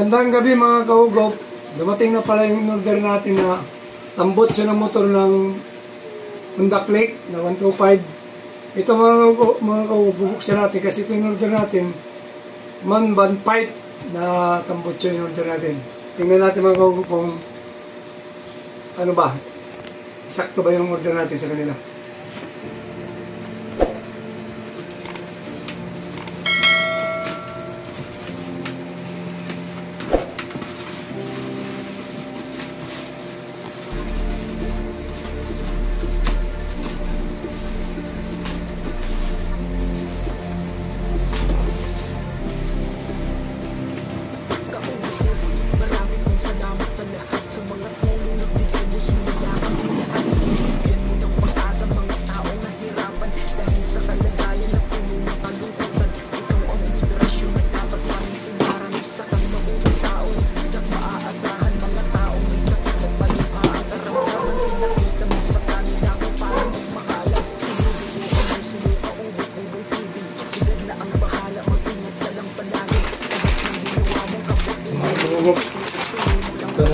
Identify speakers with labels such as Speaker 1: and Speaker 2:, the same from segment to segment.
Speaker 1: Magandang gabi mga kaugop. Dumating na pala yung order natin na tambot siya ng motor ng Honda Click na 125. Ito mga kaugop, bubuksan natin kasi ito yung order natin. Man-band pipe na tambot siya yung order natin. Tingnan natin mga kaugop kung ano ba, sakto ba yung order natin sa kanila.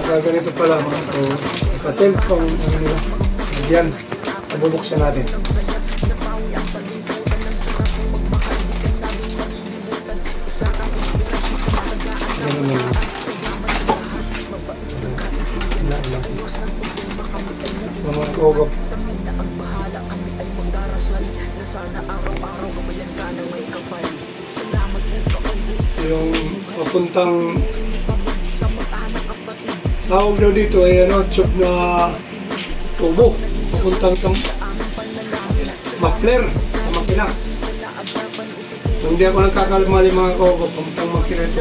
Speaker 1: So, ganito pala mga so, naka-cellphone nila. Diyan, nabubuksan natin. Mga kaugop. Yung papuntang tawag daw dito ay tube na tubo papuntang muffler sa makina. Hindi ako nagkakalmali mga kaugop papuntang makina ito.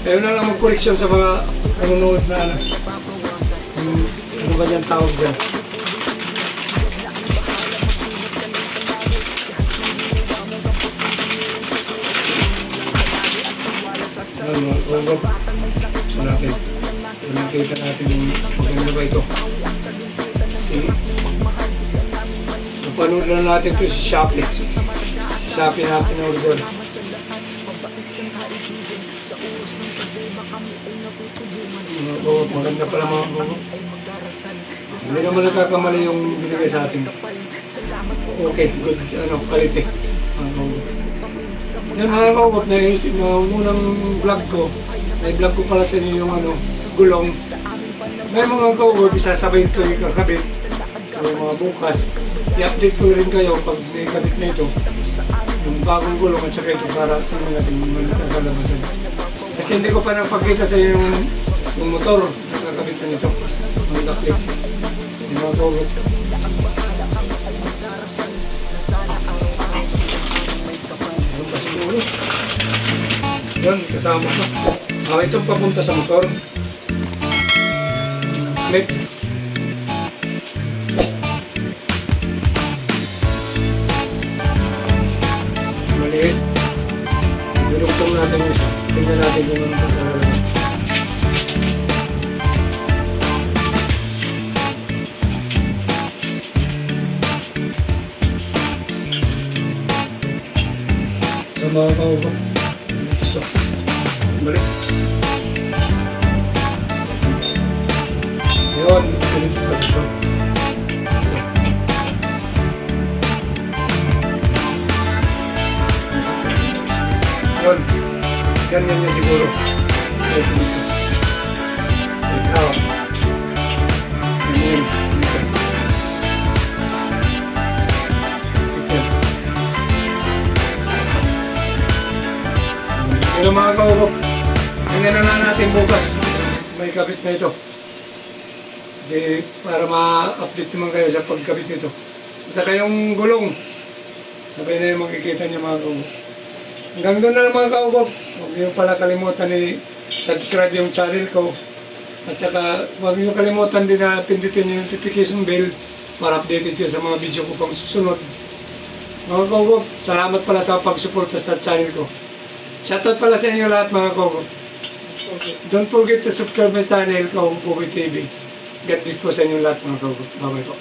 Speaker 1: Ayaw na lang mag-correction sa mga nanonood na ano ba dyan tawag dyan. Ayan mga kaugop. Nakita natin yung maganda ba ito. Napanood na natin ito sa Shopee. Shopee natin na order. Maganda pala mga kaugop. Hindi naman nakakamali yung binigay sa atin. Okay, good. Quality. Mga kaugop. Yan mga kaugop, naisip na unang vlog ko. Na-vlog ko pala sa inyo yung gulong. May mga kaugop, isasabay ko yung kakabit. So mga bukas, i-update ko rin kayo pag ikabit na ito. Yung bagong gulong at saka ito para sa mga natin magkakalabasan. Kasi hindi ko pa napakita sa inyo yung motor na kakabit na nito. Yung Click. Yung mga kaugop. Yung pa siguro. Yan, kasama ko. Itong papunta sa motor. Clip. Maliit. Bilugtong natin yung isa. Tingnan natin yung mga kaugop. So, balik. Yun, ulit pa ito. Yun, ganyan niya siguro. Ikaw. Ganyan. Pero mga kaugop, tingnan na natin bukas. May kabit na ito. Kasi para ma-update naman kayo sa pagkabit nito. Saka yung gulong. Sabay na yung makikita niya mga kaugop. Hanggang doon na lang mga kaugop. Huwag niyo pala kalimutan subscribe yung channel ko. At saka huwag niyo kalimutan din na pindutin yung notification bell para updated yun sa mga video ko pang susunod. Mga kaugop, salamat pala sa pag-suporta sa channel ko. Shoutout pala sa inyo lahat mga kaugop. Don't forget to subscribe my channel, Kaugop TV. God bless po sa inyo lahat mga kaugop. Bye-bye po.